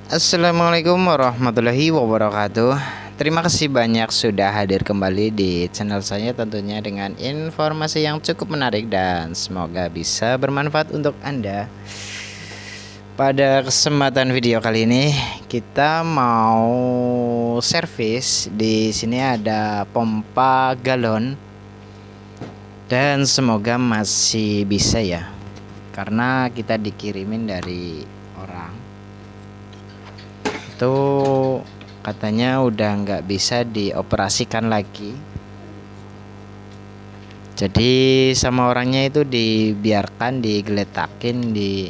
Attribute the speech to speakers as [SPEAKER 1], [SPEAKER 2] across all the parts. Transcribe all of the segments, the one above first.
[SPEAKER 1] Assalamualaikum warahmatullahi wabarakatuh. Terima kasih banyak sudah hadir kembali di channel saya, tentunya dengan informasi yang cukup menarik dan semoga bisa bermanfaat untuk Anda. Pada kesempatan video kali ini kita mau servis. Di sini ada pompa galon dan semoga masih bisa ya, karena kita dikirimin dari orang itu katanya udah nggak bisa dioperasikan lagi. Jadi sama orangnya itu dibiarkan digeletakin di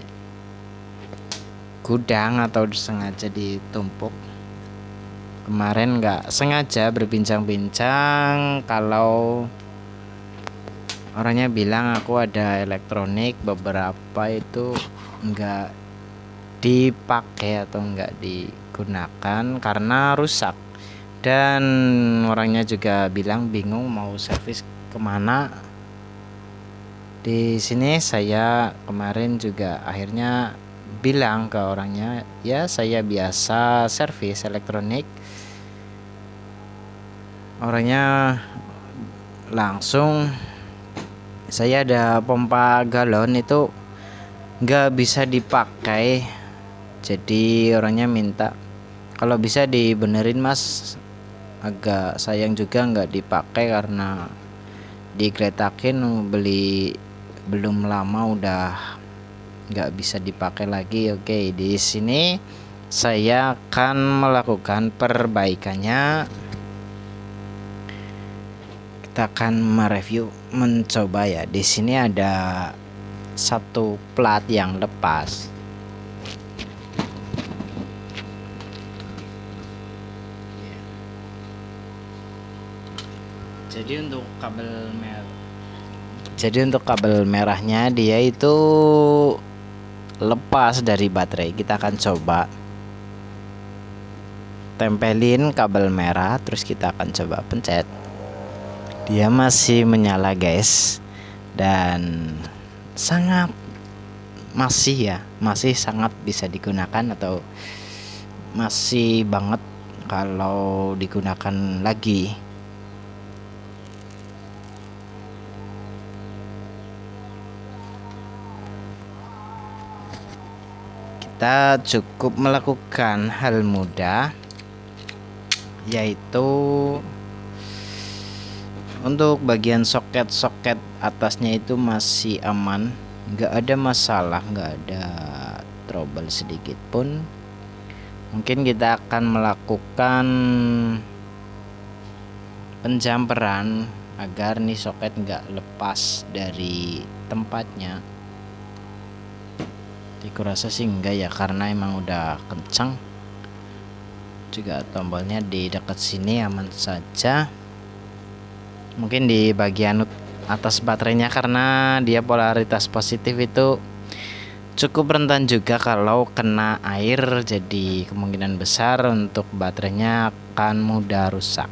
[SPEAKER 1] gudang atau sengaja ditumpuk. Kemarin nggak sengaja berbincang-bincang kalau orangnya bilang aku ada elektronik beberapa itu nggak dipakai atau nggak digunakan karena rusak, dan orangnya juga bilang bingung mau servis kemana. Di sini saya kemarin juga akhirnya bilang ke orangnya, ya saya biasa servis elektronik. Orangnya langsung, saya ada pompa galon itu nggak bisa dipakai. Jadi orangnya minta kalau bisa dibenerin mas, agak sayang juga nggak dipakai karena digeletakin beli belum lama udah nggak bisa dipakai lagi. Oke, di sini saya akan melakukan perbaikannya. Kita akan mereview, mencoba ya. Di sini ada satu plat yang lepas. Jadi untuk kabel merahnya dia itu lepas dari baterai. Kita akan coba tempelin kabel merah, terus kita akan coba pencet. Dia masih menyala guys, dan masih sangat bisa digunakan, atau masih banget kalau digunakan lagi. Kita cukup melakukan hal mudah, yaitu untuk bagian soket atasnya itu masih aman, nggak ada masalah, nggak ada trouble sedikit pun. Mungkin kita akan melakukan penjamperan agar nih soket nggak lepas dari tempatnya. Kurasa sih enggak ya, karena emang udah kencang. Juga tombolnya di dekat sini aman saja. Mungkin di bagian atas baterainya, karena dia polaritas positif itu cukup rentan juga kalau kena air, jadi kemungkinan besar untuk baterainya akan mudah rusak.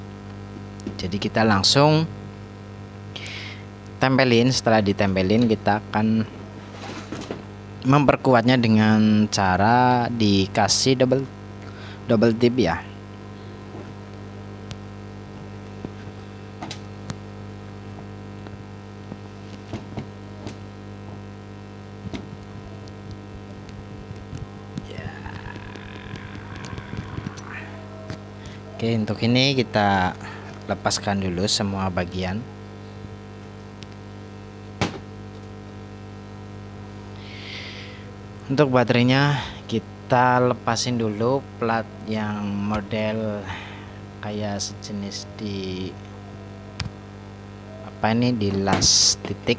[SPEAKER 1] Jadi kita langsung tempelin. Setelah ditempelin kita akan memperkuatnya dengan cara dikasih double tip ya. Oke, untuk ini kita lepaskan dulu semua bagian. Untuk baterainya kita lepasin dulu plat yang model kayak sejenis di apa ini, di las titik.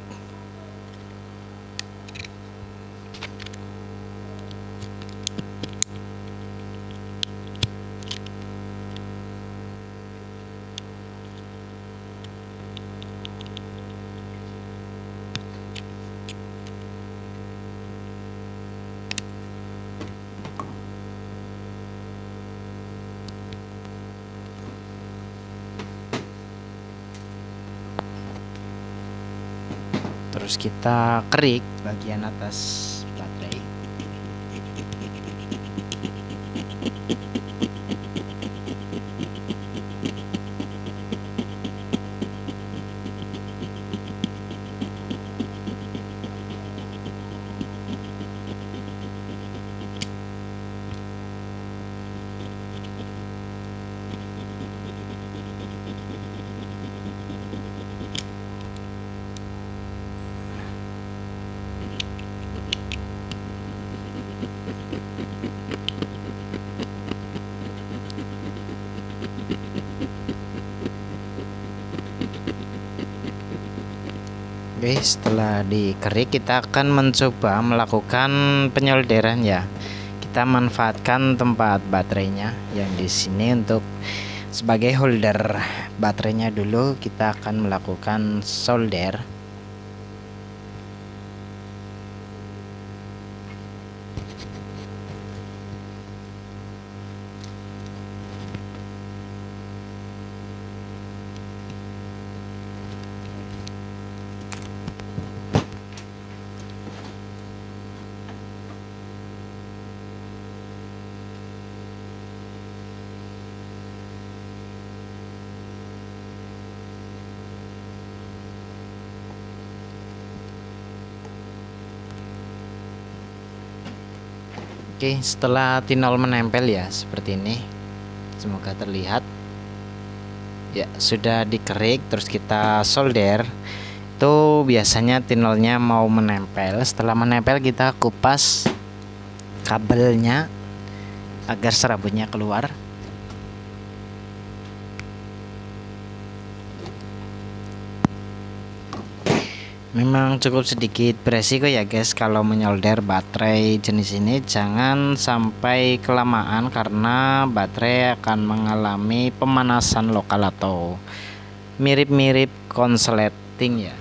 [SPEAKER 1] Terus kita kerik bagian atas baterai. Oke, setelah dikerik kita akan mencoba melakukan penyolderan ya. Kita manfaatkan tempat baterainya yang di sini untuk sebagai holder baterainya dulu. Kita akan melakukan solder. Oke, setelah tinol menempel ya seperti ini, semoga terlihat ya, sudah dikerik terus kita solder. Itu biasanya tinolnya mau menempel. Setelah menempel kita kupas kabelnya agar serabutnya keluar. Memang cukup sedikit beresiko ya guys kalau menyolder baterai jenis ini. Jangan sampai kelamaan karena baterai akan mengalami pemanasan lokal atau mirip-mirip konsleting ya.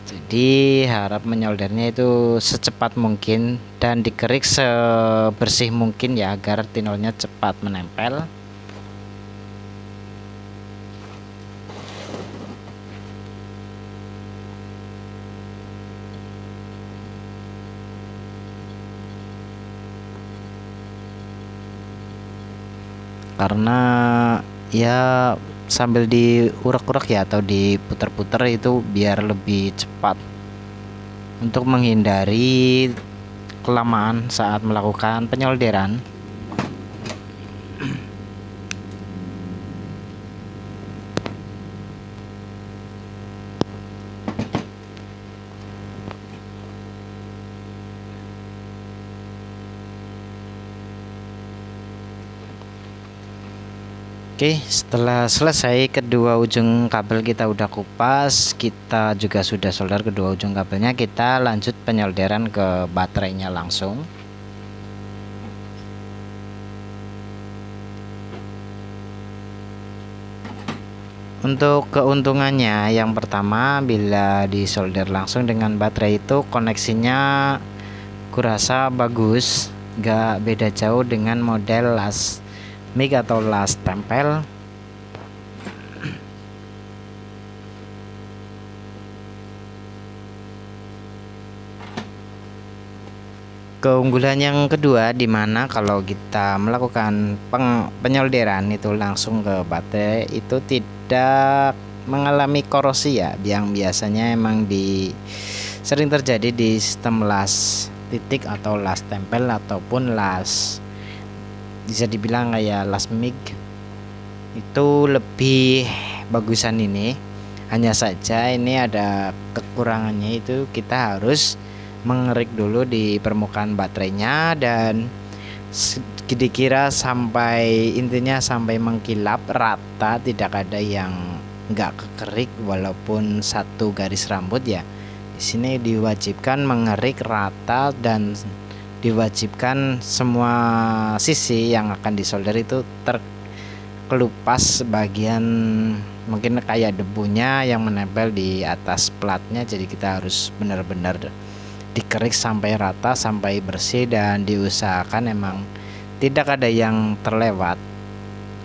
[SPEAKER 1] Jadi harap menyoldernya itu secepat mungkin dan dikerik sebersih mungkin ya agar tinolnya cepat menempel. Karena ya sambil diurak-urak ya atau diputar-putar itu biar lebih cepat untuk menghindari kelamaan saat melakukan penyolderan. Oke, setelah selesai kedua ujung kabel kita udah kupas, kita juga sudah solder kedua ujung kabelnya, kita lanjut penyolderan ke baterainya langsung. Untuk keuntungannya, yang pertama bila disolder langsung dengan baterai itu koneksinya kurasa bagus, gak beda jauh dengan model las mig atau las tempel. Keunggulan yang kedua dimana kalau kita melakukan penyolderan itu langsung ke baterai itu tidak mengalami korosi ya, yang biasanya emang sering terjadi di sistem las titik atau las tempel ataupun las, bisa dibilang kayak las mig. Itu lebih bagusan ini, hanya saja ini ada kekurangannya, itu kita harus mengerik dulu di permukaan baterainya dan dikira sampai intinya sampai mengkilap rata, tidak ada yang enggak kekerik walaupun satu garis rambut ya. Di sini diwajibkan mengerik rata dan diwajibkan semua sisi yang akan disolder itu terkelupas bagian mungkin kayak debunya yang menempel di atas platnya. Jadi kita harus benar-benar dikerik sampai rata, sampai bersih, dan diusahakan emang tidak ada yang terlewat.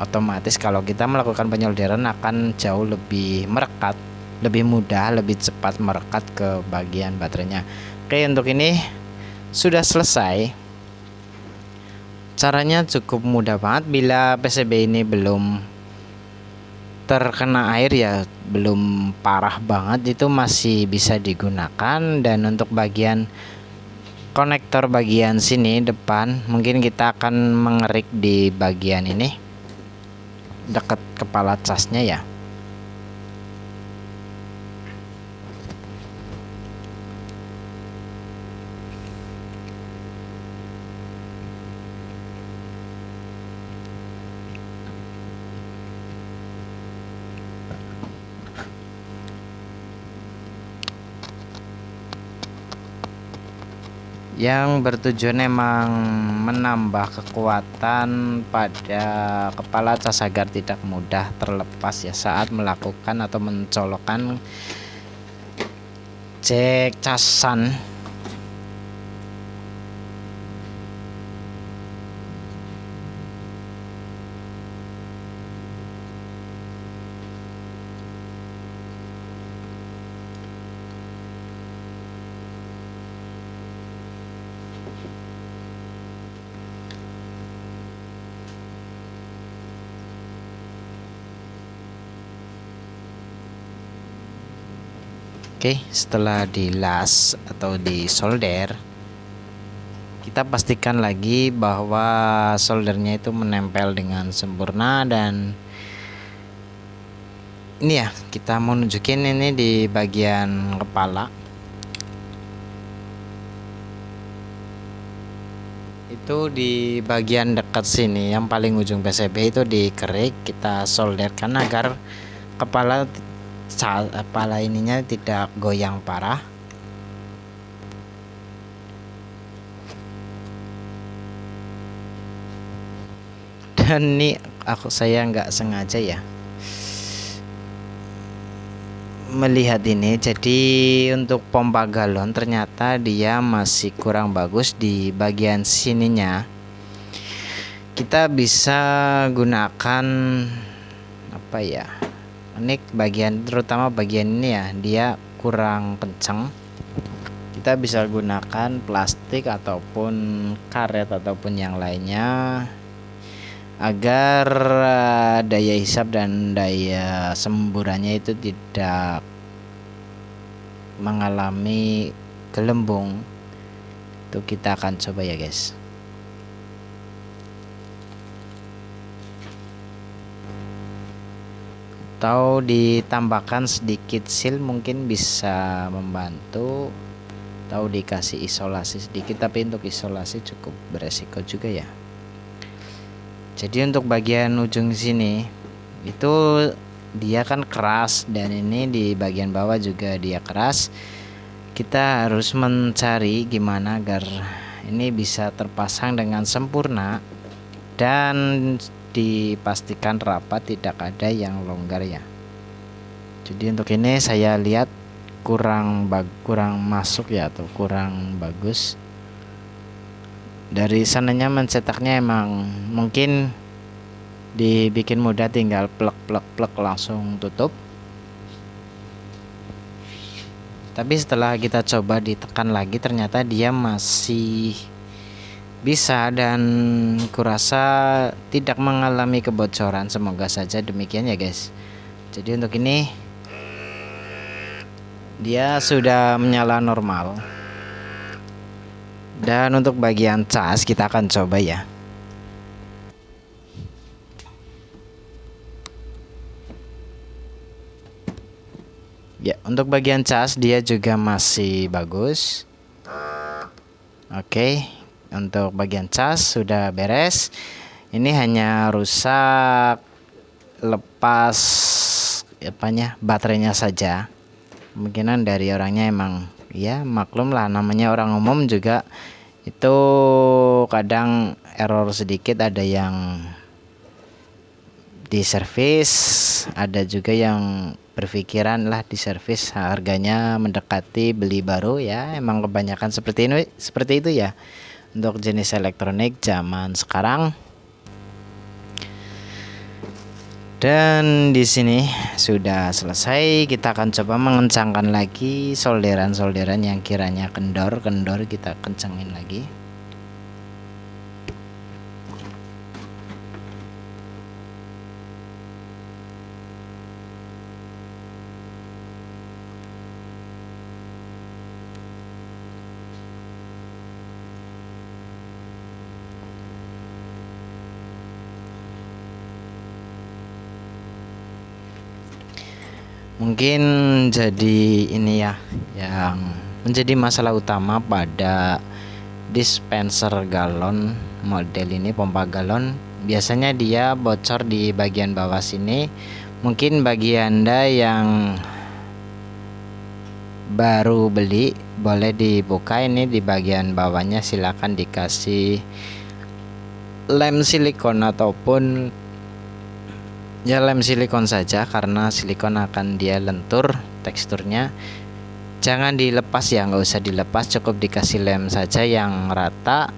[SPEAKER 1] Otomatis kalau kita melakukan penyolderan akan jauh lebih merekat, lebih mudah, lebih cepat merekat ke bagian baterainya. Oke, untuk ini sudah selesai. Caranya cukup mudah banget. Bila PCB ini belum terkena air ya, belum parah banget, itu masih bisa digunakan. Dan untuk bagian konektor bagian sini depan, mungkin kita akan mengerik di bagian ini dekat kepala casnya ya. yang bertujuan emang menambah kekuatan pada kepala cas agar tidak mudah terlepas ya saat melakukan atau mencolokkan cek casan. Oke, setelah dilas atau disolder, kita pastikan lagi bahwa soldernya itu menempel dengan sempurna. Dan ini ya, kita mau nunjukin ini di bagian kepala. Itu di bagian dekat sini, yang paling ujung PCB itu dikerik, kita solderkan agar kepala ininya tidak goyang parah. Dan ini saya nggak sengaja ya melihat ini, jadi untuk pompa galon ternyata dia masih kurang bagus di bagian sininya. Kita bisa gunakan apa ya, ini bagian, terutama bagian ini ya, dia kurang kencang. Kita bisa gunakan plastik ataupun karet ataupun yang lainnya agar daya hisap dan daya semburannya itu tidak mengalami gelembung. Itu kita akan coba ya guys. Atau ditambahkan sedikit seal mungkin bisa membantu, atau dikasih isolasi sedikit, tapi untuk isolasi cukup beresiko juga ya. Jadi untuk bagian ujung sini itu dia kan keras, dan ini di bagian bawah juga dia keras. Kita harus mencari gimana agar ini bisa terpasang dengan sempurna dan dipastikan rapat, tidak ada yang longgar ya. Jadi untuk ini saya lihat kurang masuk ya, atau kurang bagus. Dari sananya mencetaknya emang mungkin dibikin mudah, tinggal plek langsung tutup. Tapi setelah kita coba ditekan lagi ternyata dia masih bisa, dan kurasa tidak mengalami kebocoran. Semoga saja demikian ya guys. Jadi untuk ini dia sudah menyala normal. Dan untuk bagian cas kita akan coba ya. Ya, untuk bagian cas dia juga masih bagus. Oke, untuk bagian cas sudah beres. Ini hanya rusak lepas baterainya saja. Kemungkinan dari orangnya emang ya maklum lah, namanya orang umum juga itu kadang error sedikit, ada yang diservis, ada juga yang berpikiran lah diservis harganya mendekati beli baru ya. Emang kebanyakan seperti itu ya untuk jenis elektronik zaman sekarang. Dan di sini sudah selesai. Kita akan coba mengencangkan lagi solderan yang kiranya kendor, kita kencangin lagi. Mungkin jadi ini ya yang menjadi masalah utama pada dispenser galon model ini, pompa galon. Biasanya dia bocor di bagian bawah sini. Mungkin bagi Anda yang baru beli boleh dibuka. Ini di bagian bawahnya silakan dikasih lem silikon ataupun ya lem silikon saja, karena silikon akan dia lentur teksturnya. Jangan dilepas ya, nggak usah dilepas, cukup dikasih lem saja yang rata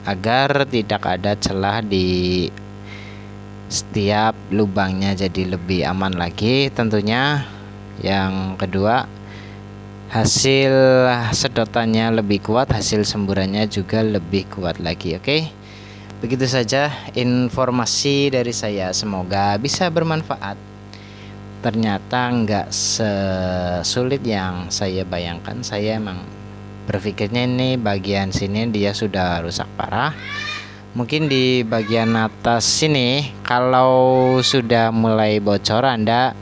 [SPEAKER 1] agar tidak ada celah di setiap lubangnya, jadi lebih aman lagi tentunya. Yang kedua, hasil sedotannya lebih kuat, hasil semburannya juga lebih kuat lagi. Oke, begitu saja informasi dari saya, semoga bisa bermanfaat. Ternyata nggak sesulit yang saya bayangkan. Saya emang berpikirnya ini bagian sini dia sudah rusak parah. Mungkin di bagian atas sini kalau sudah mulai bocor, Anda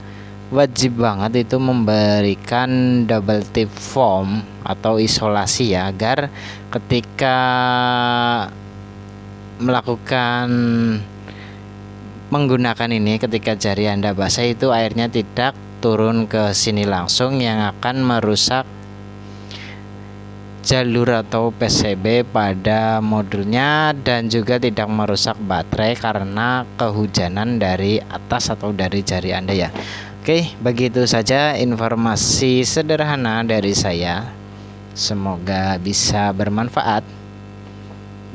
[SPEAKER 1] wajib banget itu memberikan double tip foam atau isolasi ya, agar ketika melakukan menggunakan ini, ketika jari Anda basah itu airnya tidak turun ke sini langsung, yang akan merusak jalur atau PCB pada modulnya, dan juga tidak merusak baterai karena kehujanan dari atas atau dari jari Anda ya. Oke, begitu saja informasi sederhana dari saya, semoga bisa bermanfaat.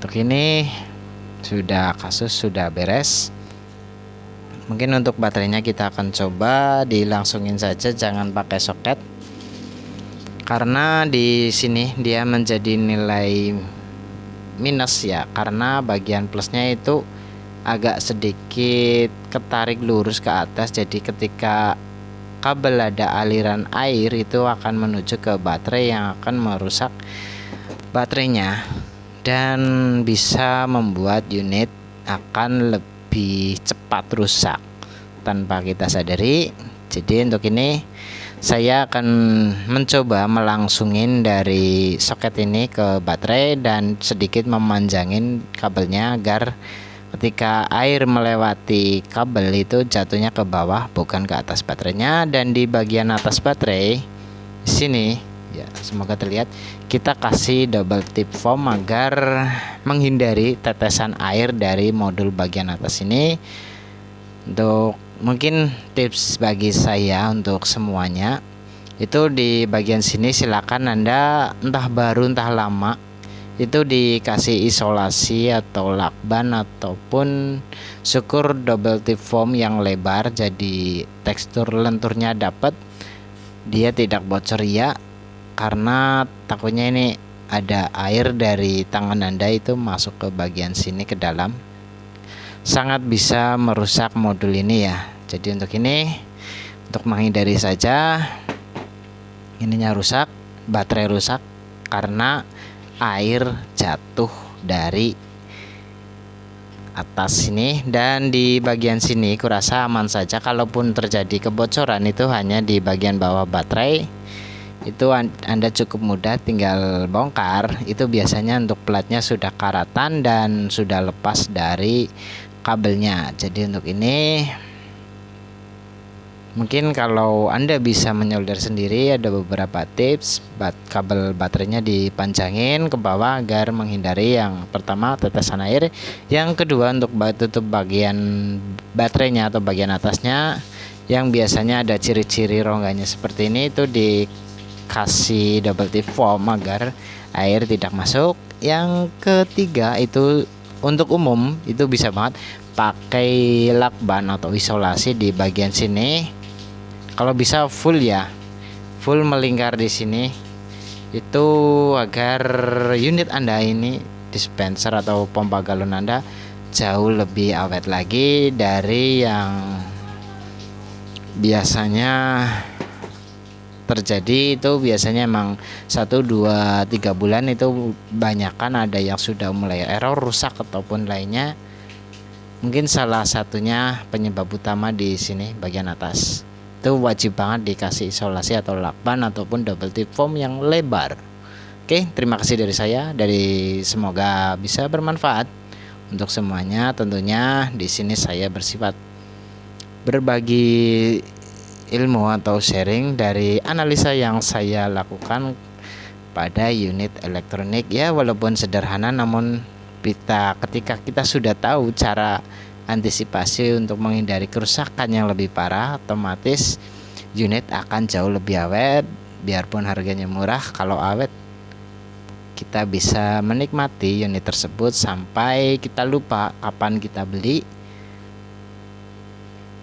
[SPEAKER 1] Untuk ini kasus sudah beres. Mungkin untuk baterainya kita akan coba dilangsungin saja, jangan pakai soket, karena di sini dia menjadi nilai minus ya, karena bagian plusnya itu agak sedikit ketarik lurus ke atas. Jadi ketika kabel ada aliran air itu akan menuju ke baterai yang akan merusak baterainya dan bisa membuat unit akan lebih cepat rusak tanpa kita sadari. Jadi untuk ini saya akan mencoba melangsungin dari soket ini ke baterai dan sedikit memanjangin kabelnya agar ketika air melewati kabel itu jatuhnya ke bawah bukan ke atas baterainya. Dan di bagian atas baterai sini ya, semoga terlihat, kita kasih double tip foam agar menghindari tetesan air dari modul bagian atas ini. Untuk mungkin tips bagi saya untuk semuanya itu di bagian sini silakan Anda entah baru entah lama itu dikasih isolasi atau lakban ataupun syukur double tip foam yang lebar, jadi tekstur lenturnya dapat, dia tidak bocor ya, karena takutnya ini ada air dari tangan Anda itu masuk ke bagian sini ke dalam, sangat bisa merusak modul ini ya. Jadi untuk ini, untuk menghindari saja ininya rusak, baterai rusak karena air jatuh dari atas sini. Dan di bagian sini kurasa aman saja, kalaupun terjadi kebocoran itu hanya di bagian bawah baterai. Itu Anda cukup mudah tinggal bongkar, itu biasanya untuk platnya sudah karatan dan sudah lepas dari kabelnya. Jadi untuk ini mungkin kalau Anda bisa menyolder sendiri, ada beberapa tips. Kabel baterainya dipanjangin ke bawah agar menghindari yang pertama tetesan air, yang kedua untuk tutup bagian baterainya atau bagian atasnya yang biasanya ada ciri-ciri rongganya seperti ini, itu dikasih double tip foam agar air tidak masuk. Yang ketiga itu untuk umum itu bisa banget pakai lakban atau isolasi di bagian sini, kalau bisa full ya, full melingkar di sini, itu agar unit Anda ini, dispenser atau pompa galon Anda jauh lebih awet lagi dari yang biasanya terjadi. Itu biasanya emang 1, 2, 3 bulan itu banyakkan ada yang sudah mulai error, rusak ataupun lainnya. Mungkin salah satunya penyebab utama di sini bagian atas. Itu wajib banget dikasih isolasi atau lakban ataupun double tip foam yang lebar. Oke, terima kasih dari saya, semoga bisa bermanfaat untuk semuanya. Tentunya di sini saya bersifat berbagi ilmu atau sharing dari analisa yang saya lakukan pada unit elektronik ya, walaupun sederhana, namun ketika kita sudah tahu cara antisipasi untuk menghindari kerusakan yang lebih parah, otomatis unit akan jauh lebih awet. Biarpun harganya murah, kalau awet kita bisa menikmati unit tersebut sampai kita lupa kapan kita beli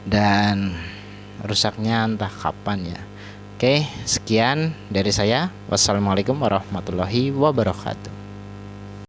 [SPEAKER 1] dan rusaknya entah kapan ya. Oke, sekian dari saya. Wassalamualaikum warahmatullahi wabarakatuh.